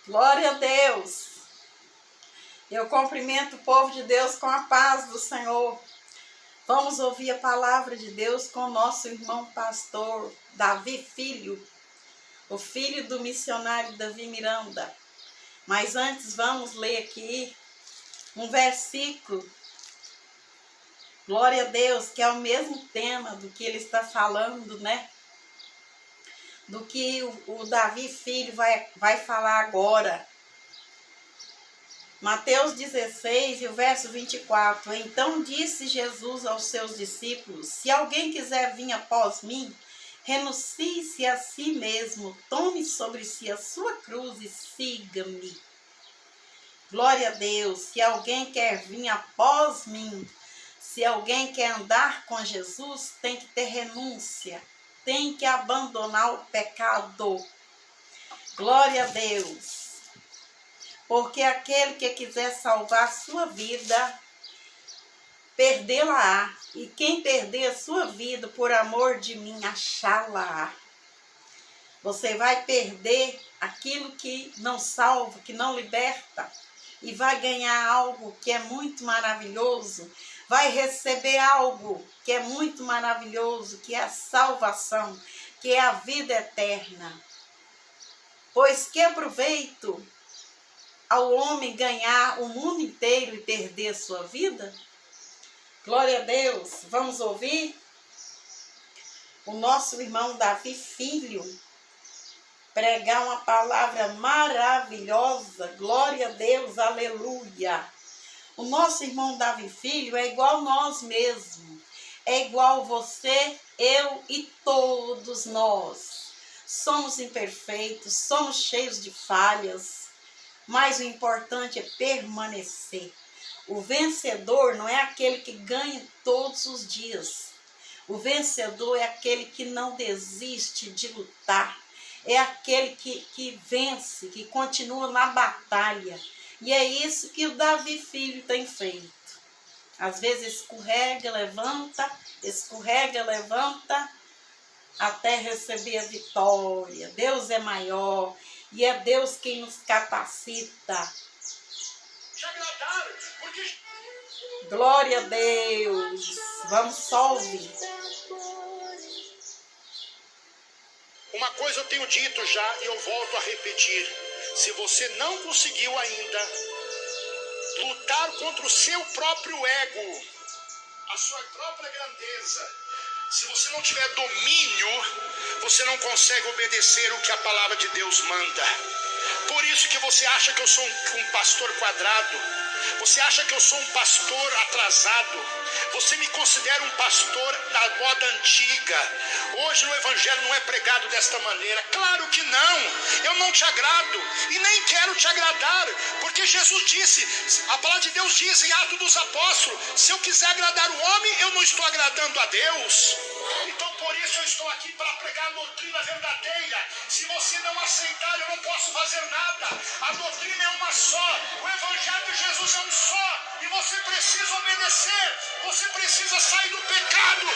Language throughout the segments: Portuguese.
Glória a Deus. Eu cumprimento o povo de Deus com a paz do Senhor. Vamos ouvir a palavra de Deus com o nosso irmão pastor Davi Filho, o filho do missionário Davi Miranda. Mas antes vamos ler aqui um versículo, glória a Deus, que é o mesmo tema do que ele está falando, né? Do que o Davi Filho vai falar agora. Mateus 16 e o verso 24. Então disse Jesus aos seus discípulos: se alguém quiser vir após mim, renuncie-se a si mesmo, tome sobre si a sua cruz e siga-me. Glória a Deus. Se alguém quer vir após mim, se alguém quer andar com Jesus, tem que ter renúncia, tem que abandonar o pecado. Glória a Deus. Porque aquele que quiser salvar a sua vida, perdê-la-á. E quem perder a sua vida por amor de mim, achá-la-á. Você vai perder aquilo que não salva, que não liberta. E vai ganhar algo que é muito maravilhoso. Vai receber algo que é muito maravilhoso, que é a salvação, que é a vida eterna. Pois que aproveito ao homem ganhar o mundo inteiro e perder a sua vida? Glória a Deus. Vamos ouvir o nosso irmão Davi Filho pregar uma palavra maravilhosa. Glória a Deus, aleluia. O nosso irmão Davi Filho é igual nós mesmos. É igual você, eu e todos nós. Somos imperfeitos, somos cheios de falhas. Mas o importante é permanecer. O vencedor não é aquele que ganha todos os dias. O vencedor é aquele que não desiste de lutar. É aquele que vence, que continua na batalha. E é isso que o Davi Filho tem feito. Às vezes escorrega, levanta, até receber a vitória. Deus é maior. E é Deus quem nos capacita. Glória a Deus. Vamos só ouvir. Uma coisa eu tenho dito já e eu volto a repetir. Se você não conseguiu ainda lutar contra o seu próprio ego, a sua própria grandeza, se você não tiver domínio, você não consegue obedecer o que a palavra de Deus manda. Por isso que você acha que eu sou um pastor quadrado. Você acha que eu sou um pastor atrasado. Você me considera um pastor da moda antiga. Hoje o evangelho não é pregado desta maneira. Claro que não. Eu não te agrado e nem quero te agradar. Porque Jesus disse, a palavra de Deus diz em Atos dos Apóstolos, se eu quiser agradar o homem, eu não estou agradando a Deus. Então por isso eu estou aqui para pregar a doutrina verdadeira. Se você não aceitar, eu não posso fazer nada. A doutrina é uma só. O evangelho de Jesus é um só. E você precisa obedecer. Você precisa sair do pecado.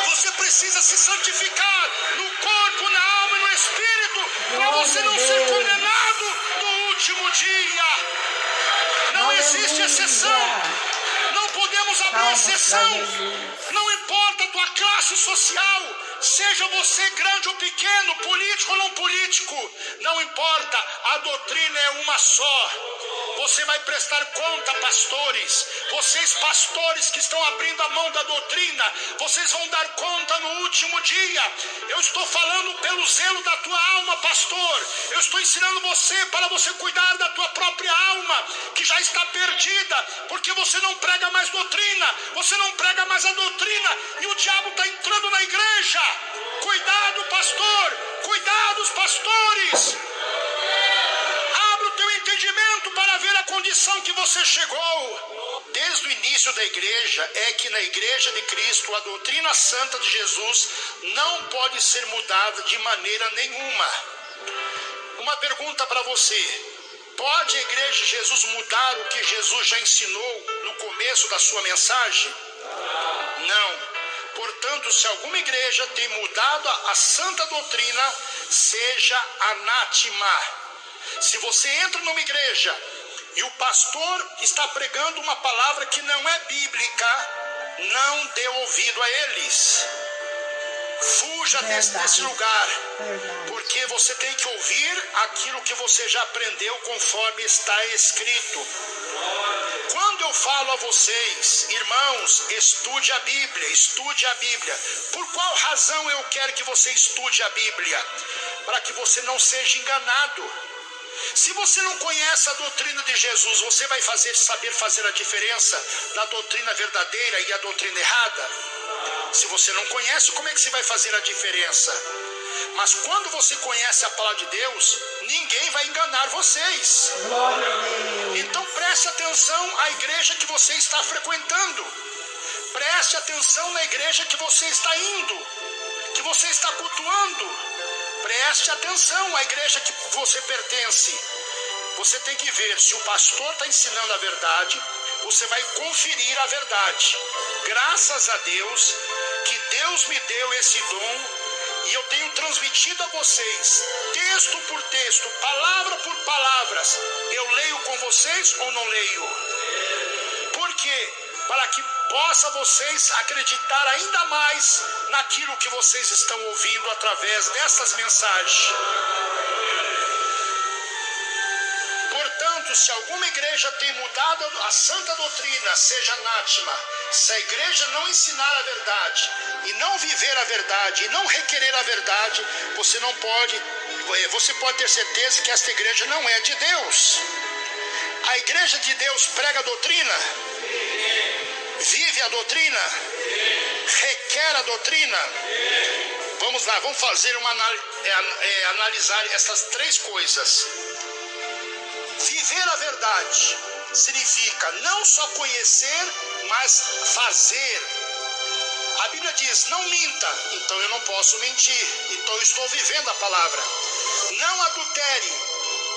Você precisa se santificar no corpo, na alma e no espírito, para você não ser condenado no último dia. Não existe exceção. Não podemos abrir exceção. Não importa a tua classe social, seja você grande ou pequeno, político ou não político, não importa, a doutrina é uma só. Você vai prestar conta, pastores. Vocês, pastores que estão abrindo a mão da doutrina, vocês vão dar conta no último dia. Eu estou falando pelo zelo da tua alma, pastor. Eu estou ensinando você para você cuidar da tua própria alma, que já está perdida, porque você não prega mais doutrina, você não prega mais a doutrina, e o diabo está entrando na igreja. Cuidado, pastor. Cuidado, os pastores. Entendimento para ver a condição que você chegou. Desde o início da igreja é que na igreja de Cristo a doutrina santa de Jesus não pode ser mudada de maneira nenhuma. Uma pergunta para você: pode a igreja de Jesus mudar o que Jesus já ensinou no começo da sua mensagem? Não. Portanto, se alguma igreja tem mudado a santa doutrina, seja anátema. Se você entra numa igreja e o pastor está pregando uma palavra que não é bíblica, não dê ouvido a eles. Fuja desse lugar, porque você tem que ouvir aquilo que você já aprendeu conforme está escrito. Quando eu falo a vocês, irmãos, estude a Bíblia, estude a Bíblia. Por qual razão eu quero que você estude a Bíblia? Para que você não seja enganado. Se você não conhece a doutrina de Jesus, você vai saber fazer a diferença da doutrina verdadeira e a doutrina errada? Se você não conhece, como é que você vai fazer a diferença? Mas quando você conhece a palavra de Deus, ninguém vai enganar vocês. Glória a Deus. Então preste atenção à igreja que você está frequentando. Preste atenção na igreja que você está indo, que você está cultuando. Preste atenção à igreja que você pertence. Você tem que ver se o pastor está ensinando a verdade. Você vai conferir a verdade. Graças a Deus que Deus me deu esse dom e eu tenho transmitido a vocês, texto por texto, palavra por palavras. Eu leio com vocês ou não leio? Por quê? Para que possa vocês acreditar ainda mais naquilo que vocês estão ouvindo através dessas mensagens. Portanto, se alguma igreja tem mudado a santa doutrina, seja anátema. Se a igreja não ensinar a verdade, e não viver a verdade, e não requerer a verdade, você pode ter certeza que esta igreja não é de Deus. A igreja de Deus prega a doutrina, vive a doutrina, requer a doutrina. Vamos lá, vamos fazer analisar essas três coisas. Viver a verdade significa não só conhecer, mas fazer. A Bíblia diz, não minta, então eu não posso mentir, então eu estou vivendo a palavra. Não adultere,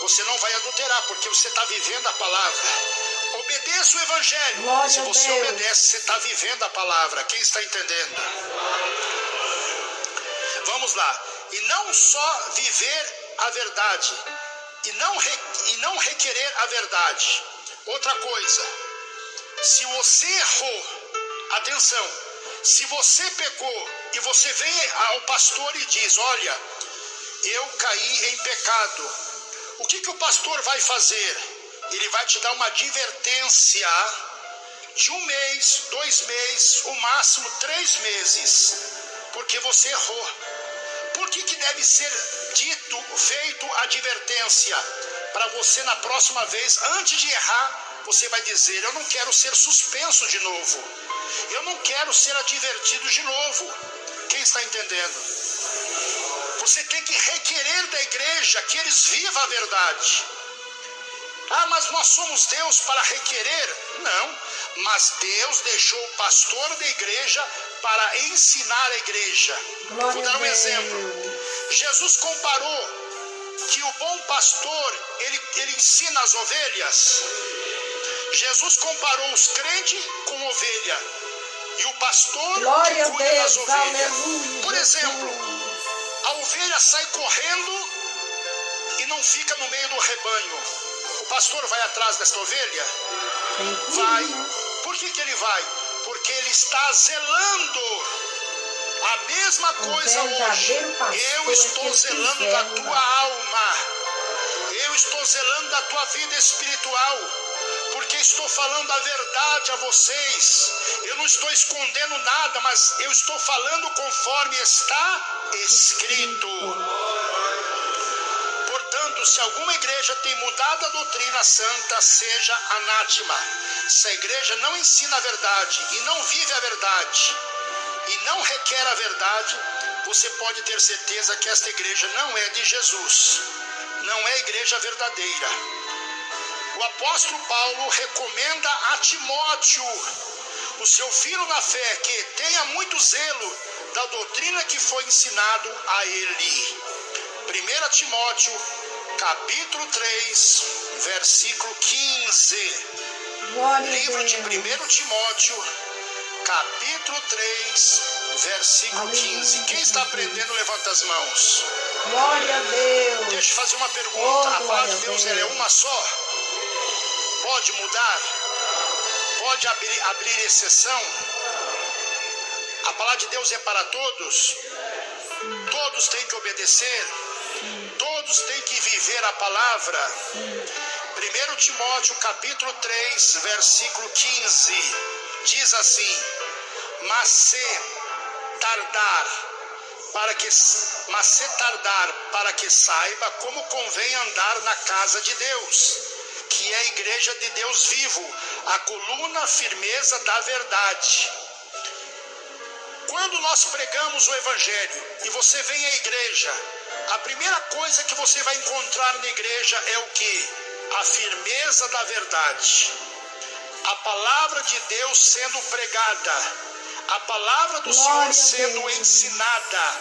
você não vai adulterar, porque você está vivendo a palavra. Obedeça o evangelho. Glória Se você a Deus. obedece, você está vivendo a palavra. Quem está entendendo? Vamos lá. E não só viver a verdade, e não requerer a verdade. Outra coisa, se você errou, atenção, se você pecou e você vem ao pastor e diz, olha, eu caí em pecado, o que o pastor vai fazer? Ele vai te dar uma advertência de 1 mês, 2 meses, o máximo 3 meses, porque você errou. Por que deve ser feito advertência? Para você na próxima vez, antes de errar, você vai dizer, eu não quero ser suspenso de novo. Eu não quero ser advertido de novo. Quem está entendendo? Você tem que requerer da igreja que eles vivam a verdade. Ah, mas nós somos Deus para requerer? Não, mas Deus deixou o pastor da igreja para ensinar a igreja. Glória Vou dar um a Deus. exemplo. Jesus comparou que o bom pastor, ele ensina as ovelhas. Jesus comparou os crentes com ovelha. E o pastor Glória que cuida a das Deus, ovelhas. aleluia. Por exemplo, a ovelha sai correndo e não fica no meio do rebanho. O pastor vai atrás desta ovelha? Vai. Por que ele vai? Porque ele está zelando. A mesma coisa hoje. Eu estou zelando da tua alma. Eu estou zelando da tua vida espiritual. Porque estou falando a verdade a vocês. Eu não estou escondendo nada, mas eu estou falando conforme está escrito. Portanto, se alguma igreja tem mudado a doutrina santa, seja anátema. Se a igreja não ensina a verdade e não vive a verdade, e não requer a verdade, você pode ter certeza que esta igreja não é de Jesus. Não é igreja verdadeira. O apóstolo Paulo recomenda a Timóteo, o seu filho na fé, que tenha muito zelo da doutrina que foi ensinado a ele. 1 Timóteo, capítulo 3, versículo 15. Glória Livro de a 1 Timóteo, capítulo 3, versículo 15. Quem está aprendendo, levanta as mãos. Glória a Deus. Deixa eu fazer uma pergunta. Oh, A palavra de glória a Deus ela é Deus. uma só? Pode mudar? Pode abrir exceção? A palavra de Deus é para todos? Todos têm que obedecer? Todos têm que viver a palavra? 1 Timóteo capítulo 3, versículo 15, diz assim: mas se tardar para que saiba como convém andar na casa de Deus, que é a igreja de Deus vivo, a coluna firmeza da verdade. Quando nós pregamos o evangelho e você vem à igreja, a primeira coisa que você vai encontrar na igreja é o quê? A firmeza da verdade. A palavra de Deus sendo pregada, a palavra do Senhor sendo ensinada,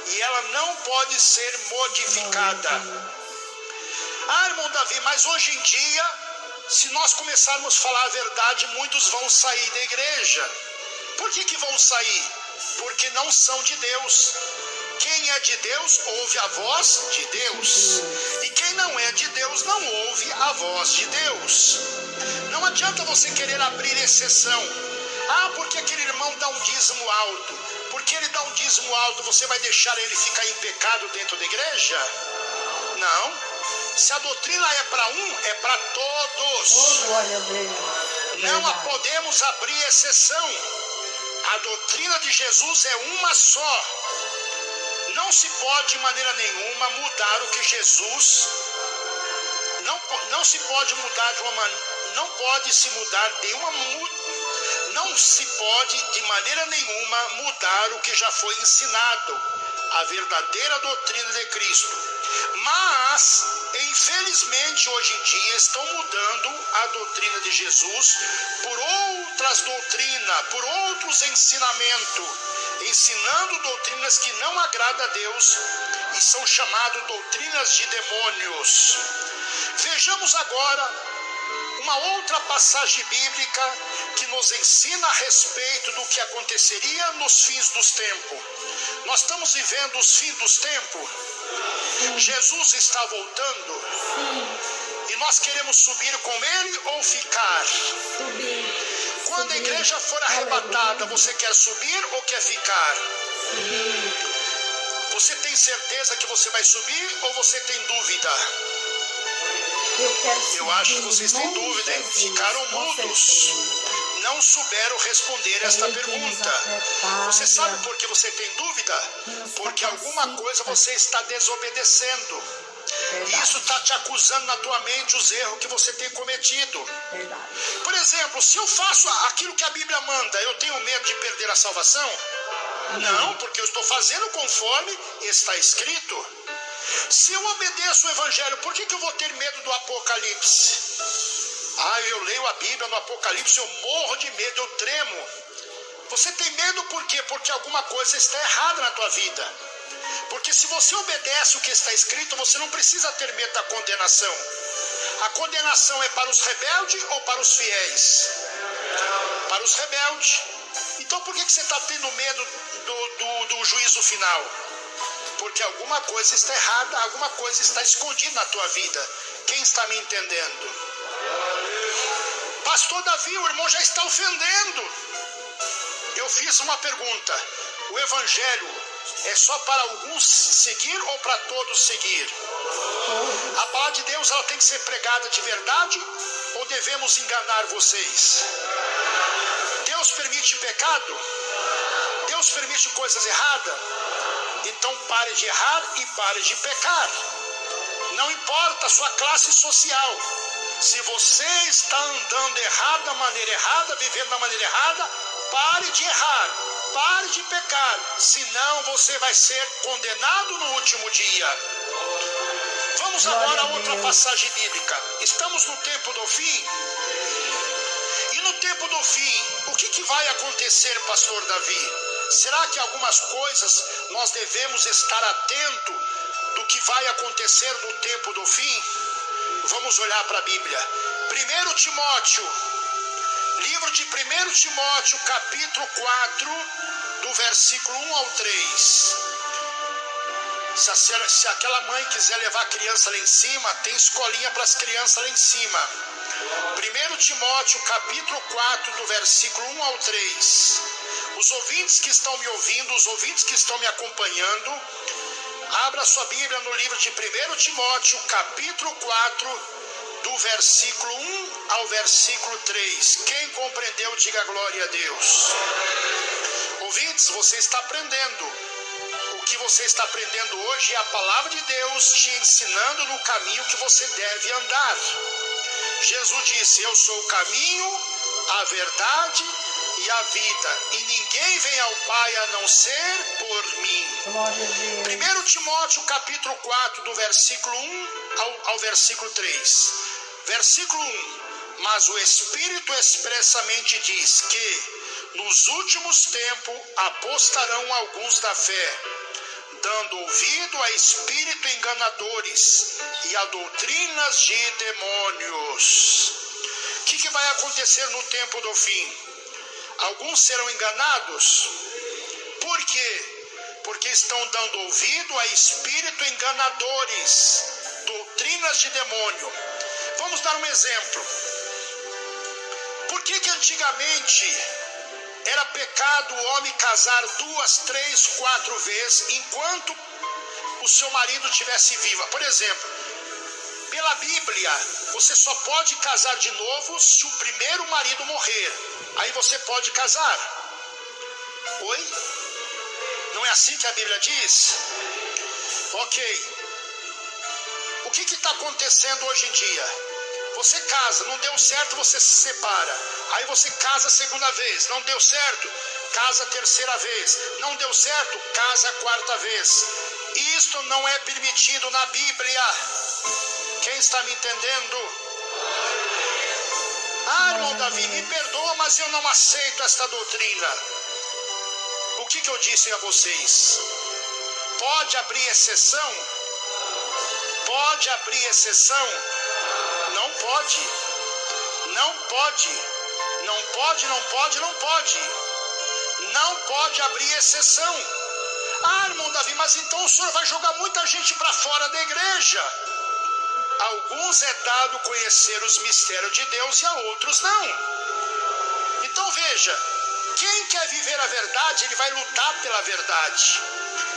e ela não pode ser modificada. Ah, irmão Davi, mas hoje em dia, se nós começarmos a falar a verdade, muitos vão sair da igreja. Por que vão sair? Porque não são de Deus. Quem é de Deus ouve a voz de Deus, e quem não é de Deus não ouve a voz de Deus. Não adianta você querer abrir exceção. Ah, porque aquele irmão dá um dízimo alto. Porque ele dá um dízimo alto, você vai deixar ele ficar em pecado dentro da igreja? Não. Se a doutrina é para um, é para todos. Oh, glória a Deus. Não podemos abrir exceção. A doutrina de Jesus é uma só. Não se pode de maneira nenhuma mudar o que Jesus não se pode mudar de uma maneira, não se pode de maneira nenhuma mudar o que já foi ensinado, a verdadeira doutrina de Cristo. Mas, infelizmente, hoje em dia estão mudando a doutrina de Jesus por outras doutrinas, por outros ensinamentos, ensinando doutrinas que não agradam a Deus e são chamadas doutrinas de demônios. Vejamos agora uma outra passagem bíblica que nos ensina a respeito do que aconteceria nos fins dos tempos. Nós estamos vivendo os fins dos tempos. Jesus está voltando. E nós queremos subir com ele ou ficar? Quando a igreja for arrebatada, você quer subir ou quer ficar? Você tem certeza que você vai subir ou você tem dúvida? Eu acho que vocês têm dúvida, hein? Ficaram mudos. Não souberam responder esta pergunta. Você sabe por que você tem dúvida? Porque alguma coisa você está desobedecendo. E isso está te acusando na tua mente os erros que você tem cometido. Por exemplo, se eu faço aquilo que a Bíblia manda, eu tenho medo de perder a salvação? Não, porque eu estou fazendo conforme está escrito. Se eu obedeço o Evangelho, por que eu vou ter medo do Apocalipse? Ah, eu leio a Bíblia no Apocalipse, eu morro de medo, eu tremo. Você tem medo por quê? Porque alguma coisa está errada na tua vida. Porque se você obedece o que está escrito, você não precisa ter medo da condenação. A condenação é para os rebeldes ou para os fiéis? Para os rebeldes. Então por que você está tendo medo do juízo final? Porque alguma coisa está errada, alguma coisa está escondida na tua vida. Quem está me entendendo? Pastor Davi, o irmão já está ofendendo. Eu fiz uma pergunta. O evangelho é só para alguns seguir ou para todos seguir? A palavra de Deus ela tem que ser pregada de verdade ou devemos enganar vocês? Deus permite pecado? Deus permite coisas erradas? Então pare de errar e pare de pecar. Não importa a sua classe social. Se você está andando errado da maneira errada, vivendo da maneira errada, pare de errar, pare de pecar. Senão você vai ser condenado no último dia. Vamos agora a outra passagem bíblica. Estamos no tempo do fim. E no tempo do fim, o que vai acontecer, pastor Davi? Será que algumas coisas nós devemos estar atentos do que vai acontecer no tempo do fim? Vamos olhar para a Bíblia. 1 Timóteo, livro de 1 Timóteo, capítulo 4, do versículo 1 ao 3. Se aquela mãe quiser levar a criança lá em cima, tem escolinha para as crianças lá em cima. 1 Timóteo, capítulo 4, do versículo 1 ao 3. Os ouvintes que estão me ouvindo, os ouvintes que estão me acompanhando, abra sua Bíblia no livro de 1 Timóteo, capítulo 4, do versículo 1 ao versículo 3. Quem compreendeu, diga glória a Deus. Ouvintes, você está aprendendo. O que você está aprendendo hoje é a palavra de Deus te ensinando no caminho que você deve andar. Jesus disse: eu sou o caminho, a verdade e a vida, e ninguém vem ao Pai a não ser por mim. 1 Timóteo capítulo 4, do versículo 1 ao versículo 3. Versículo 1. Mas o Espírito expressamente diz que nos últimos tempos apostarão alguns da fé, dando ouvido a espíritos enganadores e a doutrinas de demônios. O que vai acontecer no tempo do fim? Alguns serão enganados. Por quê? Porque estão dando ouvido a espíritos enganadores, doutrinas de demônio. Vamos dar um exemplo. Por que antigamente era pecado o homem casar 2, 3, 4 vezes enquanto o seu marido estivesse vivo? Por exemplo, pela Bíblia, você só pode casar de novo se o primeiro marido morrer. Aí você pode casar. Oi? Não é assim que a Bíblia diz? Ok. O que está acontecendo hoje em dia? Você casa, não deu certo, você se separa. Aí você casa a segunda vez, não deu certo, casa a terceira vez. Não deu certo, casa a quarta vez. Isto não é permitido na Bíblia. Quem está me entendendo? Ah, irmão Davi, me perdoa, mas eu não aceito esta doutrina. O que eu disse a vocês? Pode abrir exceção? Pode abrir exceção? Não pode. Não pode. Não pode, não pode, não pode. Não pode abrir exceção. Ah, irmão Davi, mas então o senhor vai jogar muita gente para fora da igreja. Alguns é dado conhecer os mistérios de Deus e a outros não. Então veja, quem quer viver a verdade, ele vai lutar pela verdade.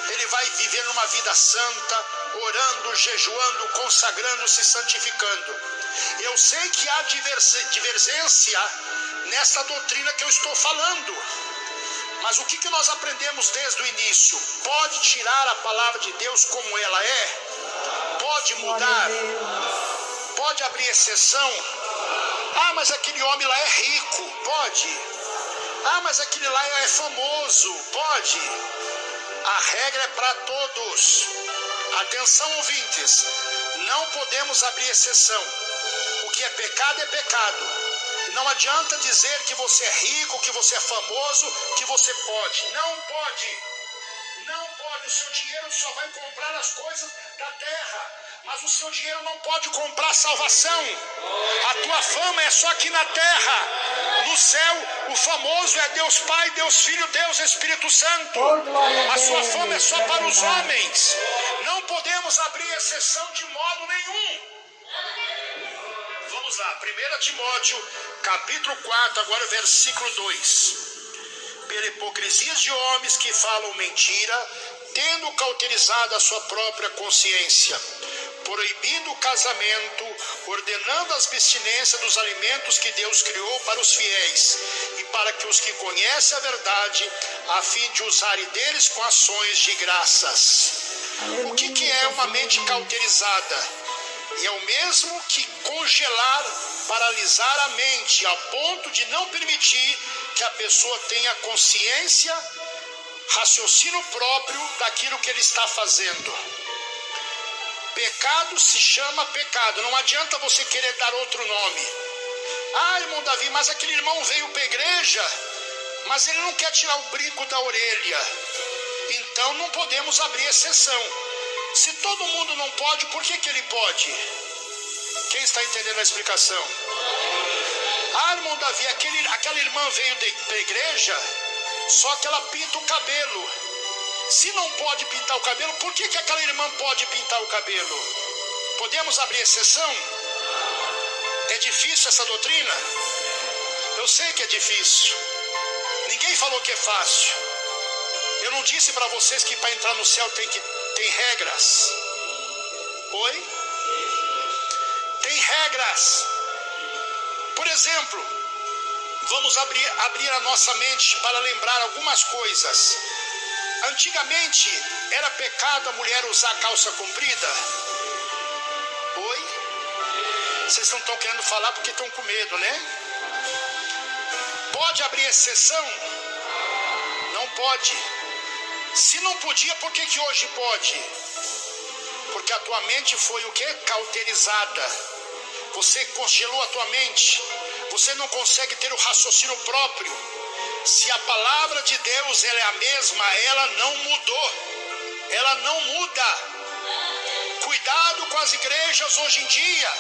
Ele vai viver numa vida santa, orando, jejuando, consagrando-se, santificando. Eu sei que há divergência nesta doutrina que eu estou falando. Mas o que nós aprendemos desde o início? Pode tirar a palavra de Deus como ela é? Pode mudar? Pode abrir exceção? Ah, mas aquele homem lá é rico. Pode. Ah, mas aquele lá é famoso. Pode. A regra é para todos. Atenção, ouvintes. Não podemos abrir exceção. O que é pecado é pecado. Não adianta dizer que você é rico, que você é famoso, que você pode. Não pode. Não pode. O seu dinheiro só vai comprar as coisas da terra. Mas o seu dinheiro não pode comprar salvação. A tua fama é só aqui na terra. No céu, o famoso é Deus Pai, Deus Filho, Deus Espírito Santo. A sua fama é só para os homens. Não podemos abrir exceção de modo nenhum. Vamos lá, 1 Timóteo, capítulo 4, agora versículo 2. Pela hipocrisia de homens que falam mentira, tendo cauterizado a sua própria consciência, proibindo o casamento, ordenando as abstinências dos alimentos que Deus criou para os fiéis e para que os que conhecem a verdade, a fim de usarem deles com ações de graças. O que é uma mente cauterizada? É o mesmo que congelar, paralisar a mente, a ponto de não permitir que a pessoa tenha consciência, raciocínio próprio daquilo que ele está fazendo. Pecado se chama pecado, não adianta você querer dar outro nome. Ah, irmão Davi, mas aquele irmão veio para a igreja, mas ele não quer tirar o brinco da orelha. Então não podemos abrir exceção. Se todo mundo não pode, por que ele pode? Quem está entendendo a explicação? Ah, irmão Davi, aquela irmã veio para a igreja, só que ela pinta o cabelo. Se não pode pintar o cabelo, por que aquela irmã pode pintar o cabelo? Podemos abrir exceção? É difícil essa doutrina? Eu sei que é difícil. Ninguém falou que é fácil. Eu não disse para vocês que para entrar no céu tem regras. Oi? Tem regras. Por exemplo, vamos abrir a nossa mente para lembrar algumas coisas. Antigamente era pecado a mulher usar calça comprida? Oi? Vocês não estão querendo falar porque estão com medo, né? Pode abrir exceção? Não pode. Se não podia, por que hoje pode? Porque a tua mente foi o quê? Cauterizada. Você congelou a tua mente. Você não consegue ter o raciocínio próprio. Se a palavra de Deus ela é a mesma, ela não mudou. Ela não muda. Cuidado com as igrejas hoje em dia,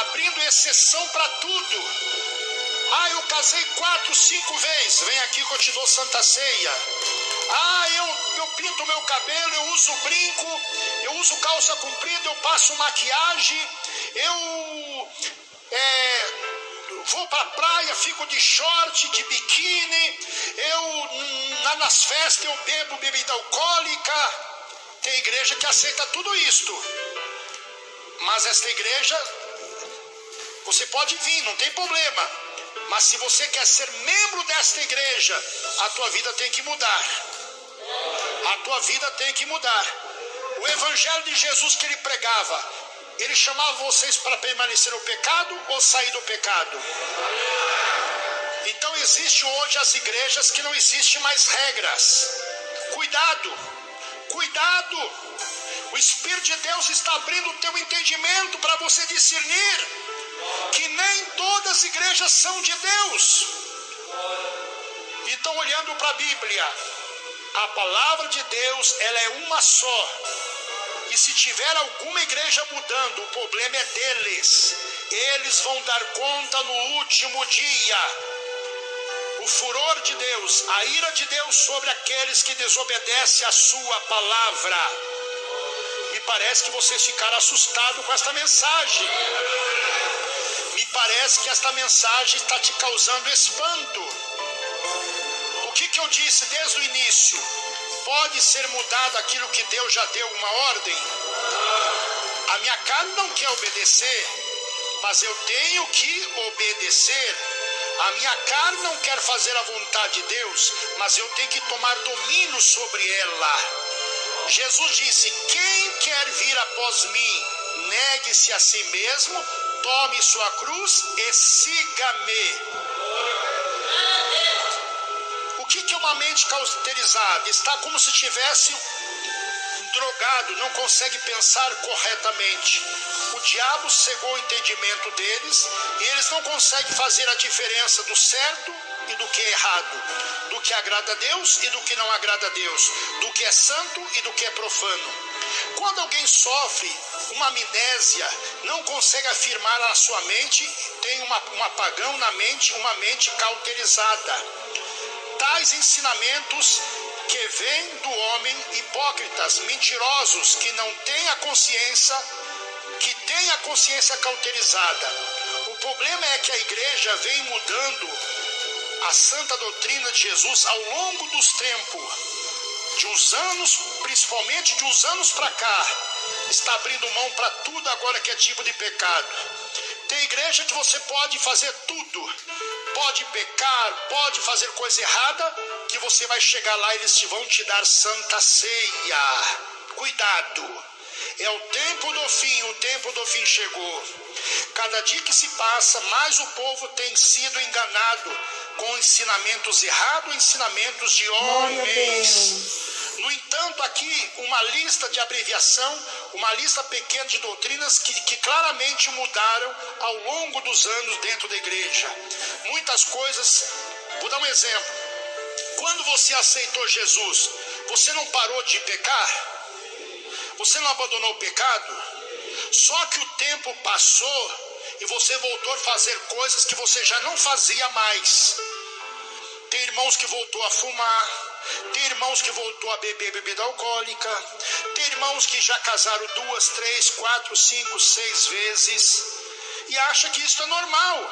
abrindo exceção para tudo. Ah, eu casei 4, 5 vezes. Vem aqui que eu te dou Santa Ceia. Ah, eu pinto meu cabelo, eu uso brinco, eu uso calça comprida, eu passo maquiagem, eu vou pra praia, fico de short, de biquíni, nas festas eu bebo bebida alcoólica. Tem igreja que aceita tudo isto. Mas esta igreja, você pode vir, não tem problema. Mas se você quer ser membro desta igreja, a tua vida tem que mudar. A tua vida tem que mudar. O evangelho de Jesus que ele pregava, ele chamava vocês para permanecer no pecado ou sair do pecado? Então existe hoje as igrejas que não existe mais regras. Cuidado, cuidado. O Espírito de Deus está abrindo o teu entendimento para você discernir que nem todas as igrejas são de Deus. Então, olhando para a Bíblia, a palavra de Deus, ela é uma só. E se tiver alguma igreja mudando, o problema é deles. Eles vão dar conta no último dia. O furor de Deus, a ira de Deus sobre aqueles que desobedecem a sua palavra. Me parece que vocês ficaram assustados com esta mensagem. Me parece que esta mensagem está te causando espanto. O que eu disse desde o início? Pode ser mudado aquilo que Deus já deu uma ordem? A minha carne não quer obedecer, mas eu tenho que obedecer. A minha carne não quer fazer a vontade de Deus, mas eu tenho que tomar domínio sobre ela. Jesus disse: quem quer vir após mim, negue-se a si mesmo, tome sua cruz e siga-me. O que é uma mente cauterizada? Está como se estivesse drogado, não consegue pensar corretamente. O diabo cegou o entendimento deles e eles não conseguem fazer a diferença do certo e do que é errado, do que agrada a Deus e do que não agrada a Deus, do que é santo e do que é profano. Quando alguém sofre uma amnésia, não consegue afirmar na sua mente, tem um apagão na mente, uma mente cauterizada. Tais ensinamentos que vêm do homem, hipócritas, mentirosos, que não têm a consciência, que têm a consciência cauterizada. O problema é que a igreja vem mudando a santa doutrina de Jesus ao longo dos tempos, de uns anos, principalmente de uns anos para cá, está abrindo mão para tudo agora que é tipo de pecado. Tem igreja que você pode fazer tudo, pode pecar, pode fazer coisa errada, que você vai chegar lá e eles vão te dar santa ceia. Cuidado, é o tempo do fim chegou. Cada dia que se passa, mais o povo tem sido enganado com ensinamentos errados, ensinamentos de homens. No entanto, aqui uma lista de abreviação, uma lista pequena de doutrinas que claramente mudaram ao longo dos anos dentro da igreja. Muitas coisas, vou dar um exemplo. Quando você aceitou Jesus, você não parou de pecar? Você não abandonou o pecado? Só que o tempo passou e você voltou a fazer coisas que você já não fazia mais. Tem irmãos que voltou a fumar, Tem irmãos que voltou a beber bebida alcoólica. Tem irmãos que já casaram 2, 3, 4, 5, 6 vezes e acha que isso é normal.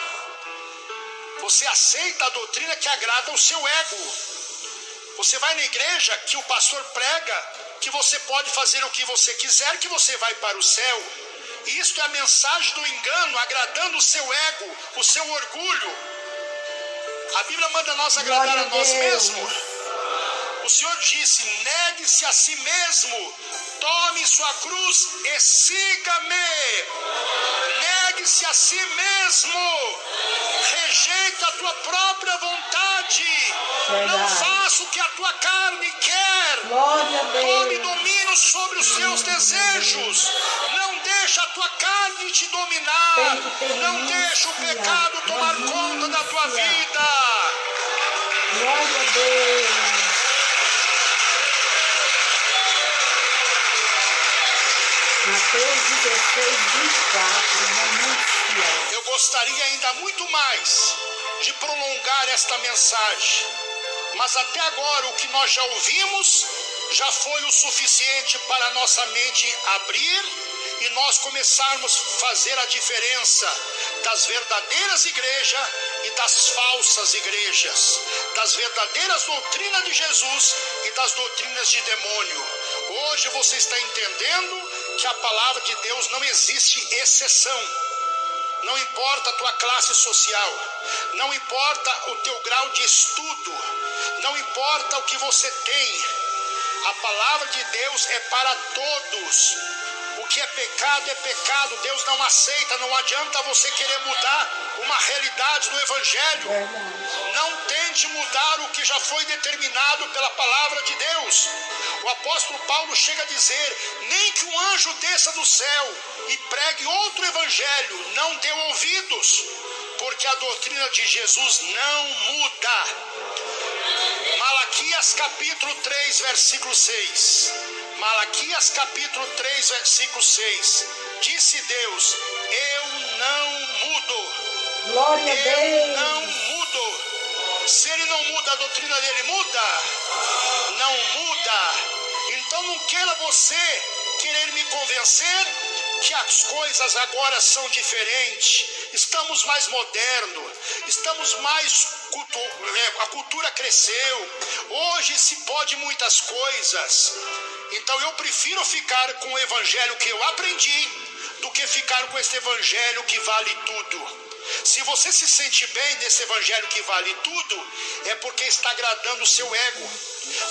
Você aceita a doutrina que agrada o seu ego. Você vai na igreja que o pastor prega que você pode fazer o que você quiser, que você vai para o céu. Isto é a mensagem do engano, agradando o seu ego, o seu orgulho. A Bíblia manda nós agradar a nós mesmos. O Senhor disse: negue-se a si mesmo, tome sua cruz e siga-me. Negue-se a si mesmo, rejeita a tua própria vontade. Não faça o que a tua carne quer. Tome domínio sobre os teus desejos. Não deixa a tua carne te dominar. Não deixa o pecado tomar conta da tua vida. Glória a Deus. Mateus 16, 24, renúncia. Eu gostaria ainda muito mais de prolongar esta mensagem, mas até agora o que nós já ouvimos já foi o suficiente para nossa mente abrir e nós começarmos a fazer a diferença das verdadeiras igrejas e das falsas igrejas, das verdadeiras doutrinas de Jesus e das doutrinas de demônio. Hoje você está entendendo que a palavra de Deus não existe exceção. Não importa a tua classe social, não importa o teu grau de estudo, não importa o que você tem. A palavra de Deus é para todos. O que é pecado, Deus não aceita. Não adianta você querer mudar uma realidade do Evangelho. Não tente mudar o que já foi determinado pela palavra de Deus. O apóstolo Paulo chega a dizer: nem que um anjo desça do céu e pregue outro evangelho, não dê ouvidos, porque a doutrina de Jesus não muda. Malaquias capítulo 3, versículo 6. Malaquias capítulo 3, versículo 6. Disse Deus: eu não mudo. Glória a Deus. Eu não mudo. Se ele não muda, a doutrina dele muda? Não muda. Então não queira você querer me convencer que as coisas agora são diferentes. Estamos mais modernos, estamos mais a cultura cresceu. Hoje se pode muitas coisas. Então eu prefiro ficar com o evangelho que eu aprendi do que ficar com esse evangelho que vale tudo. Se você se sente bem nesse evangelho que vale tudo, é porque está agradando o seu ego.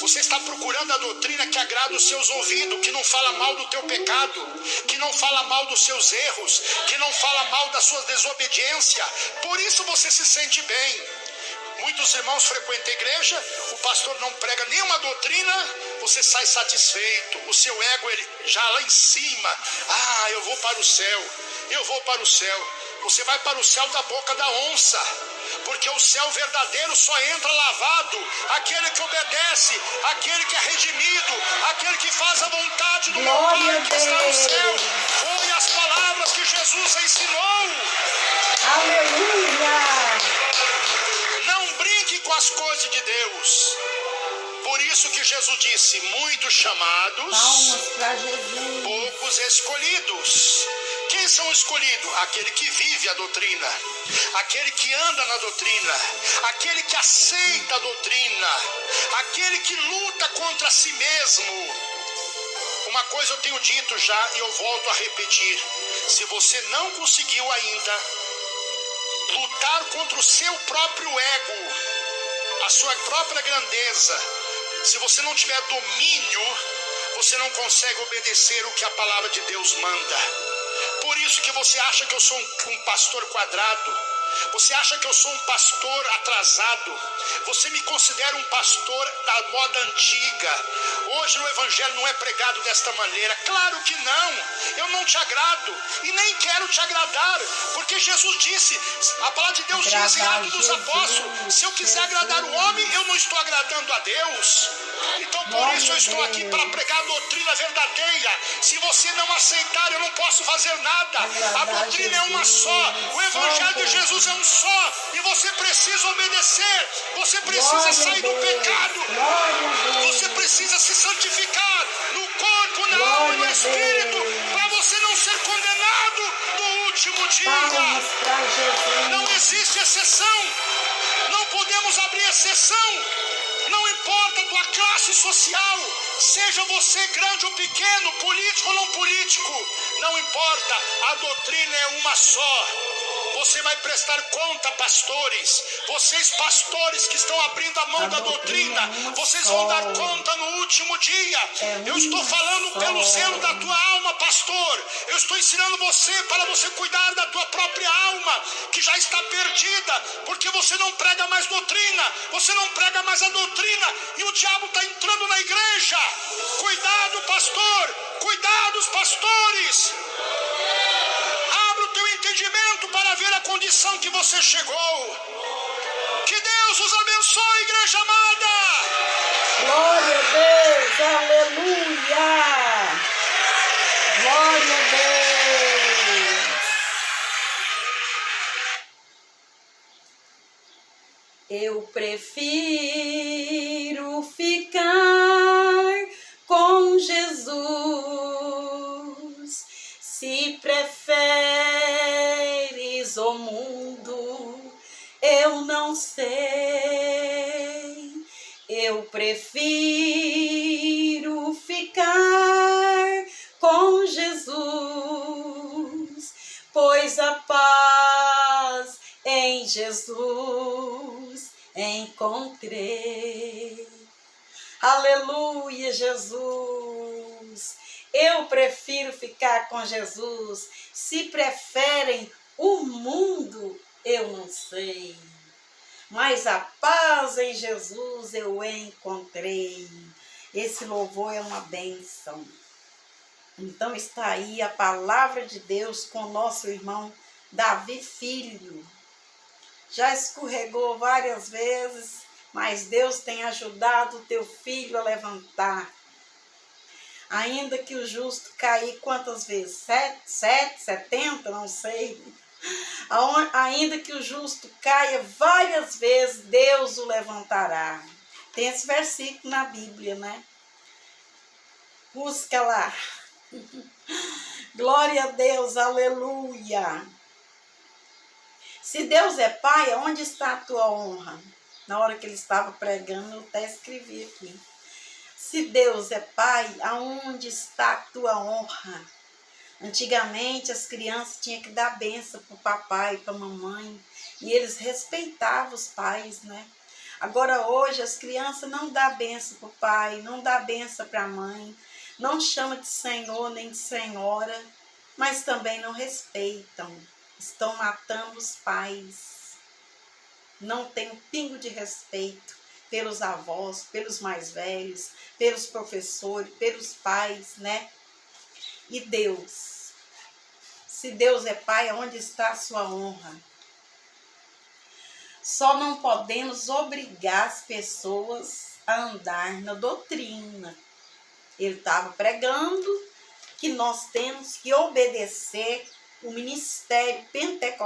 Você está procurando a doutrina que agrada os seus ouvidos, que não fala mal do teu pecado, que não fala mal dos seus erros, que não fala mal da sua desobediência. Por isso você se sente bem. Muitos irmãos frequentam a igreja, o pastor não prega nenhuma doutrina, você sai satisfeito. O seu ego ele já lá em cima. Ah, eu vou para o céu, eu vou para o céu. Você vai para o céu da boca da onça, porque o céu verdadeiro só entra lavado aquele que obedece, aquele que é redimido, aquele que faz a vontade do meu Pai que está no céu. Foi as palavras que Jesus ensinou. Aleluia! Não brinque com as coisas de Deus. Por isso que Jesus disse: muitos chamados, palmas para Jesus, poucos escolhidos. Quem são escolhidos? Aquele que vive a doutrina, aquele que anda na doutrina, aquele que aceita a doutrina, aquele que luta contra si mesmo. Uma coisa eu tenho dito já e eu volto a repetir: se você não conseguiu ainda lutar contra o seu próprio ego, a sua própria grandeza, se você não tiver domínio, você não consegue obedecer o que a palavra de Deus manda. Por isso que você acha que eu sou um pastor quadrado, você acha que eu sou um pastor atrasado, você me considera um pastor da moda antiga. Hoje o evangelho não é pregado desta maneira. Claro que não, eu não te agrado e nem quero te agradar, porque Jesus disse, a palavra de Deus diz em Atos dos Apóstolos: se eu quiser agradar o homem, eu não estou agradando a Deus. Então por isso eu estou aqui para pregar a doutrina verdadeira. Se você não aceitar, eu não posso fazer nada. A doutrina é uma só. O evangelho de Jesus é um só. E você precisa obedecer. Você precisa sair do pecado. Você precisa se santificar no corpo, na alma e no espírito, para você não ser condenado no último dia. Não existe exceção. Não podemos abrir exceção. Não importa a tua classe social, seja você grande ou pequeno, político ou não político, não importa, a doutrina é uma só. Você vai prestar conta, pastores. Vocês, pastores que estão abrindo a mão da doutrina, vocês vão dar conta no último dia. Eu estou falando pelo zelo da tua alma, pastor. Eu estou ensinando você para você cuidar da tua própria alma, que já está perdida, porque você não prega mais doutrina, você não prega mais a doutrina, e o diabo está entrando na igreja. Cuidado, pastor. Cuidado, os pastores. Teu entendimento para ver a condição que você chegou. Que Deus os abençoe, igreja amada. Glória a Deus, aleluia. Glória a Deus. Eu prefiro ficar com Jesus. Se preferes o mundo, eu não sei. Eu prefiro ficar com Jesus, pois a paz em Jesus encontrei. Aleluia, Jesus. Eu prefiro ficar com Jesus. Se preferem o mundo, eu não sei. Mas a paz em Jesus eu encontrei. Esse louvor é uma bênção. Então está aí a palavra de Deus com o nosso irmão Davi Filho. Já escorregou várias vezes, mas Deus tem ajudado o teu filho a levantar. Ainda que o justo cair quantas vezes? 7, 70, não sei. Ainda que o justo caia várias vezes, Deus o levantará. Tem esse versículo na Bíblia, né? Busca lá. Glória a Deus, aleluia. Se Deus é Pai, onde está a tua honra? Na hora que ele estava pregando, eu até escrevi aqui. Se Deus é Pai, aonde está a tua honra? Antigamente as crianças tinham que dar bênção para o papai, para a mamãe, e eles respeitavam os pais, né? Agora hoje as crianças não dão bênção para o pai, não dão bênção para a mãe, não chama de senhor nem de senhora, mas também não respeitam. Estão matando os pais. Não tem um pingo de respeito pelos avós, pelos mais velhos, pelos professores, pelos pais, né? E Deus, se Deus é Pai, onde está a sua honra? Só não podemos obrigar as pessoas a andar na doutrina. Ele estava pregando que nós temos que obedecer o ministério pentecostal